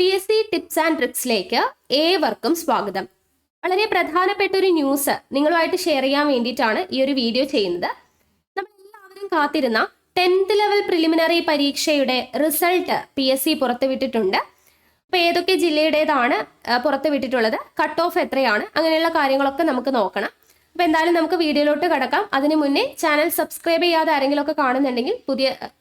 PSC tips and ട്രിക്സിലേക്ക് ഏവർക്കും സ്വാഗതം. വളരെ പ്രധാനപ്പെട്ട ഒരു ന്യൂസ് നിങ്ങളുമായിട്ട് ഷെയർ ചെയ്യാൻ വേണ്ടിയിട്ടാണ് ഈ ഒരു വീഡിയോ ചെയ്യുന്നത്. നമ്മൾ എല്ലാവരും കാത്തിരുന്ന 10th ലെവൽ പ്രിലിമിനറി പരീക്ഷയുടെ റിസൾട്ട് PSC പുറത്തുവിട്ടിട്ടുണ്ട്. അപ്പോൾ ഏതൊക്കെ ജില്ലയുടേതാണ് പുറത്തുവിട്ടിട്ടുള്ളത്, കട്ട് ഓഫ് എത്രയാണ്, അങ്ങനെയുള്ള കാര്യങ്ങളൊക്കെ നമുക്ക് നോക്കണം. അപ്പോൾ എന്തായാലും നമുക്ക് വീഡിയോയിലോട്ട് കടക്കാം. അതിന് മുന്നേ ചാനൽ സബ്സ്ക്രൈബ് ചെയ്യാതെ ആരെങ്കിലും ഒക്കെ കാണുന്നുണ്ടെങ്കിൽ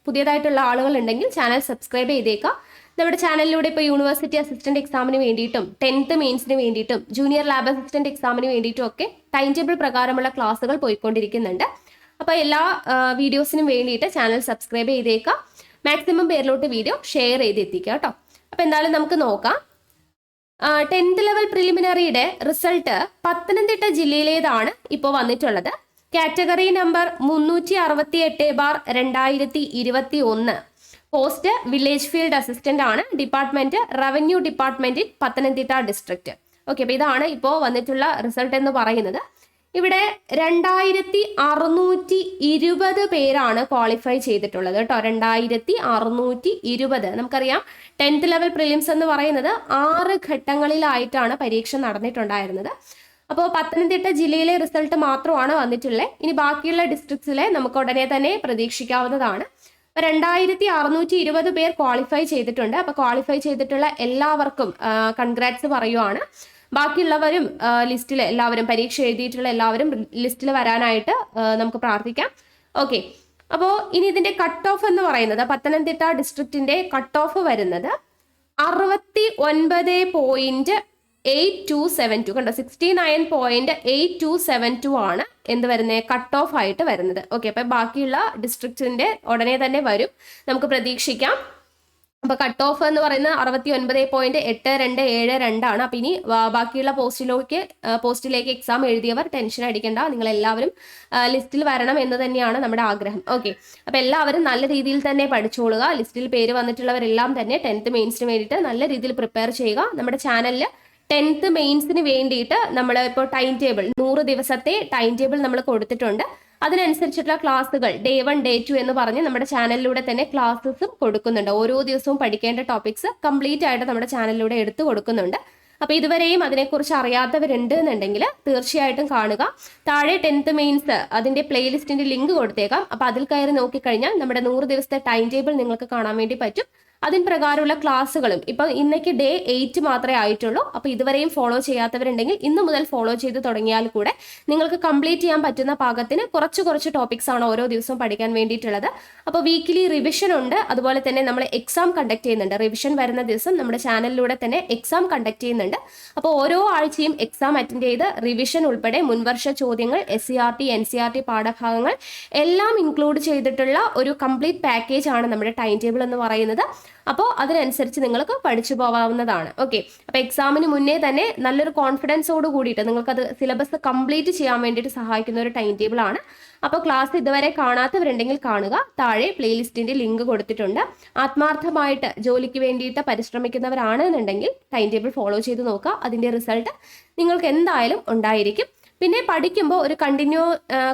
പുതിയതായിട്ടുള്ള ആളുകൾ ഉണ്ടെങ്കിൽ ചാനൽ സബ്സ്ക്രൈബ് ചെയ്തേക്കാം. നമ്മുടെ ചാനലിലൂടെ ഇപ്പോൾ യൂണിവേഴ്സിറ്റി അസിസ്റ്റന്റ് എക്സാമിന് വേണ്ടിയിട്ടും 10th മെയിൻസിന് വേണ്ടിയിട്ടും ജൂനിയർ ലാബ് അസിസ്റ്റന്റ് എക്സാമിന് വേണ്ടിയിട്ടും ഒക്കെ ടൈം ടേബിൾ പ്രകാരമുള്ള ക്ലാസ്സുകൾ പോയിക്കൊണ്ടിരിക്കുന്നുണ്ട്. അപ്പോൾ എല്ലാ വീഡിയോസിനും വേണ്ടിയിട്ട് ചാനൽ സബ്സ്ക്രൈബ് ചെയ്തേക്കാം. മാക്സിമം പേരിലോട്ട് വീഡിയോ ഷെയർ ചെയ്തെത്തിക്കുക കേട്ടോ. അപ്പോൾ എന്തായാലും നമുക്ക് നോക്കാം. 10th ലെവൽ പ്രിലിമിനറിയുടെ റിസൾട്ട് പത്തനംതിട്ട ജില്ലയിലേതാണ് ഇപ്പോൾ വന്നിട്ടുള്ളത്. Category number 368/2021. Post village field assistant ആണ്. Department revenue department Pathanamthitta district. Okay, അപ്പോൾ ഇതാണ് ഇപ്പോൾ വന്നിട്ടുള്ള റിസൾട്ട് എന്ന് പറയുന്നത്. ഇവിടെ 2620 പേരാണ് ക്വാളിഫൈ ചെയ്തിട്ടുള്ളത് കേട്ടോ. 2620. നമുക്കറിയാം 10th ലെവൽ പ്രിലിംസ് എന്ന് പറയുന്നത് 6 ഘട്ടങ്ങളിലായിട്ടാണ് പരീക്ഷ നടന്നിട്ടുണ്ടായിരുന്നത്. അപ്പോൾ പത്തനംതിട്ട ജില്ലയിലെ റിസൾട്ട് മാത്രമാണ് വന്നിട്ടുള്ളത്. ഇനി ബാക്കിയുള്ള ഡിസ്ട്രിക്ട്സിലെ നമുക്ക് ഉടനെ തന്നെ പ്രതീക്ഷിക്കാവുന്നതാണ്. 2620 പേർ ക്വാളിഫൈ ചെയ്തിട്ടുണ്ട്. അപ്പോൾ ക്വാളിഫൈ ചെയ്തിട്ടുള്ള എല്ലാവർക്കും കൺഗ്രാറ്റ്സ് പറയുവാണ്. ബാക്കിയുള്ളവരും ലിസ്റ്റിൽ എല്ലാവരും, പരീക്ഷ എഴുതിയിട്ടുള്ള എല്ലാവരും ലിസ്റ്റിൽ വരാനായിട്ട് നമുക്ക് പ്രാർത്ഥിക്കാം. ഓക്കെ, അപ്പോൾ ഇനി ഇതിന്റെ കട്ട് ഓഫ് എന്ന് പറയുന്നത്, പത്തനംതിട്ട ഡിസ്ട്രിക്റ്റിന്റെ കട്ട് ഓഫ് വരുന്നത് 69.8272. കണ്ടോ, 69.8272 ആണ് എന്ത് വരുന്നത്, കട്ട് ഓഫ് ആയിട്ട് വരുന്നത്. ഓക്കെ, അപ്പൊ ബാക്കിയുള്ള ഡിസ്ട്രിക്റ്റിന്റെ ഉടനെ തന്നെ വരും, നമുക്ക് പ്രതീക്ഷിക്കാം. അപ്പൊ കട്ട് ഓഫ് എന്ന് പറയുന്നത് 69.8272 ആണ്. അപ്പൊ ഇനി ബാക്കിയുള്ള പോസ്റ്റിലേക്ക് എക്സാം എഴുതിയവർ ടെൻഷൻ അടിക്കേണ്ട, നിങ്ങൾ എല്ലാവരും ലിസ്റ്റിൽ വരണം എന്ന് തന്നെയാണ് നമ്മുടെ ആഗ്രഹം. ഓക്കെ, അപ്പൊ എല്ലാവരും നല്ല രീതിയിൽ തന്നെ പഠിച്ചോളുക. ലിസ്റ്റിൽ പേര് വന്നിട്ടുള്ളവരെല്ലാം തന്നെ 10th മെയിൻസിന് വേണ്ടിയിട്ട് നല്ല രീതിയിൽ പ്രിപ്പയർ ചെയ്യുക. നമ്മുടെ ചാനലിൽ 10th മെയിൻസിന് വേണ്ടിയിട്ട് നമ്മൾ ഇപ്പോൾ ടൈം ടേബിൾ 100 ദിവസത്തെ ടൈം ടേബിൾ നമ്മൾ കൊടുത്തിട്ടുണ്ട്. അതിനനുസരിച്ചിട്ടുള്ള ക്ലാസ്സുകൾ ഡേ 1 ഡേ 2 എന്ന് പറഞ്ഞ് നമ്മുടെ ചാനലിലൂടെ തന്നെ ക്ലാസ്സസും കൊടുക്കുന്നുണ്ട്. ഓരോ ദിവസവും പഠിക്കേണ്ട ടോപ്പിക്സ് കംപ്ലീറ്റ് ആയിട്ട് നമ്മുടെ ചാനലിലൂടെ എടുത്തു കൊടുക്കുന്നുണ്ട്. അപ്പോൾ ഇതുവരെയും അതിനെക്കുറിച്ച് അറിയാത്തവരുണ്ട് എന്നുണ്ടെങ്കിൽ തീർച്ചയായിട്ടും കാണുക. താഴെ 10th മെയിൻസ് അതിന്റെ പ്ലേലിസ്റ്റിന്റെ ലിങ്ക് കൊടുത്തേക്കാം. അപ്പോൾ അതിൽ കയറി നോക്കിക്കഴിഞ്ഞാൽ നമ്മുടെ 100 ദിവസത്തെ ടൈം ടേബിൾ നിങ്ങൾക്ക് കാണാൻ വേണ്ടി പറ്റും. അതിന് പ്രകാരമുള്ള ക്ലാസ്സുകളും ഇപ്പം ഇന്നേക്ക് ഡേ 8 മാത്രമേ ആയിട്ടുള്ളൂ. അപ്പോൾ ഇതുവരെയും ഫോളോ ചെയ്യാത്തവരുണ്ടെങ്കിൽ ഇന്ന് മുതൽ ഫോളോ ചെയ്ത് തുടങ്ങിയാൽ കൂടെ നിങ്ങൾക്ക് കംപ്ലീറ്റ് ചെയ്യാൻ പറ്റുന്ന പാകത്തിന് കുറച്ച് ടോപ്പിക്സ് ആണ് ഓരോ ദിവസവും പഠിക്കാൻ വേണ്ടിയിട്ടുള്ളത്. അപ്പോൾ വീക്കിലി റിവിഷൻ ഉണ്ട്. അതുപോലെ തന്നെ നമ്മൾ എക്സാം കണ്ടക്ട് ചെയ്യുന്നുണ്ട്. റിവിഷൻ വരുന്ന ദിവസം നമ്മുടെ ചാനലിലൂടെ തന്നെ എക്സാം കണ്ടക്ട് ചെയ്യുന്നുണ്ട്. അപ്പോൾ ഓരോ ആഴ്ചയും എക്സാം അറ്റൻഡ് ചെയ്ത് റിവിഷൻ ഉൾപ്പെടെ മുൻവർഷ ചോദ്യങ്ങൾ, SCRT NCRT പാഠഭാഗങ്ങൾ എല്ലാം ഇൻക്ലൂഡ് ചെയ്തിട്ടുള്ള ഒരു കംപ്ലീറ്റ് പാക്കേജ് ആണ് നമ്മുടെ ടൈം ടേബിൾ എന്ന് പറയുന്നത്. അപ്പോൾ അതിനനുസരിച്ച് നിങ്ങൾക്ക് പഠിച്ചു പോകാവുന്നതാണ്. ഓക്കെ, അപ്പോൾ എക്സാമിന് മുന്നേ തന്നെ നല്ലൊരു കോൺഫിഡൻസോട് കൂടിയിട്ട് നിങ്ങൾക്കത് സിലബസ് കംപ്ലീറ്റ് ചെയ്യാൻ വേണ്ടിയിട്ട് സഹായിക്കുന്ന ഒരു ടൈം ടേബിൾ ആണ്. അപ്പോൾ ക്ലാസ് ഇതുവരെ കാണാത്തവരുണ്ടെങ്കിൽ കാണുക. താഴെ പ്ലേലിസ്റ്റിന്റെ ലിങ്ക് കൊടുത്തിട്ടുണ്ട്. ആത്മാർത്ഥമായിട്ട് ജോലിക്ക് വേണ്ടിയിട്ട് പരിശ്രമിക്കുന്നവരാണെന്നുണ്ടെങ്കിൽ ടൈം ടേബിൾ ഫോളോ ചെയ്ത് നോക്കുക. അതിന്റെ റിസൾട്ട് നിങ്ങൾക്ക് എന്തായാലും ഉണ്ടായിരിക്കും. പിന്നെ പഠിക്കുമ്പോൾ ഒരു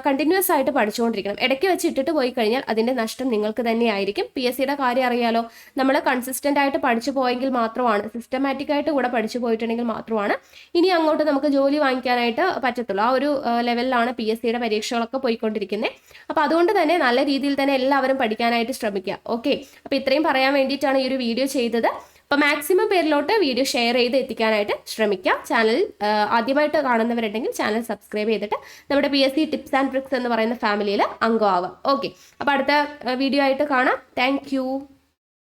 കണ്ടിന്യൂസ് ആയിട്ട് പഠിച്ചുകൊണ്ടിരിക്കണം. ഇടയ്ക്ക് വെച്ച് ഇട്ടിട്ട് പോയി കഴിഞ്ഞാൽ അതിന്റെ നഷ്ടം നിങ്ങൾക്ക് തന്നെയായിരിക്കും. PSCയുടെ കാര്യം അറിയാലോ, നമ്മൾ കൺസിസ്റ്റന്റ് ആയിട്ട് പഠിച്ചു പോയെങ്കിൽ മാത്രമാണ്, സിസ്റ്റമാറ്റിക് ആയിട്ട് കൂടെ പഠിച്ചു പോയിട്ടുണ്ടെങ്കിൽ മാത്രമാണ് ഇനി അങ്ങോട്ട് നമുക്ക് ജോലി വാങ്ങിക്കാനായിട്ട് പറ്റത്തുള്ളൂ. ആ ഒരു ലെവലിലാണ് PSCയുടെ പരീക്ഷകളൊക്കെ പോയിക്കൊണ്ടിരിക്കുന്നത്. അപ്പോൾ അതുകൊണ്ട് തന്നെ നല്ല രീതിയിൽ തന്നെ എല്ലാവരും പഠിക്കാനായിട്ട് ശ്രമിക്കുക. ഓക്കെ, അപ്പോൾ ഇത്രയും പറയാൻ വേണ്ടിയിട്ടാണ് ഈ ഒരു വീഡിയോ ചെയ്തത്. അപ്പോൾ മാക്സിമം പേരിലോട്ട് വീഡിയോ ഷെയർ ചെയ്ത് എത്തിക്കാനായിട്ട് ശ്രമിക്കുക. ചാനൽ ആദ്യമായിട്ട് കാണുന്നവരുണ്ടെങ്കിൽ ചാനൽ സബ്സ്ക്രൈബ് ചെയ്തിട്ട് നമ്മുടെ PSC ടിപ്സ് ആൻഡ് ട്രിക്സ് എന്ന് പറയുന്ന ഫാമിലിയിൽ അംഗമാവുക. ഓക്കെ, അപ്പോൾ അടുത്ത വീഡിയോ ആയിട്ട് കാണാം. താങ്ക്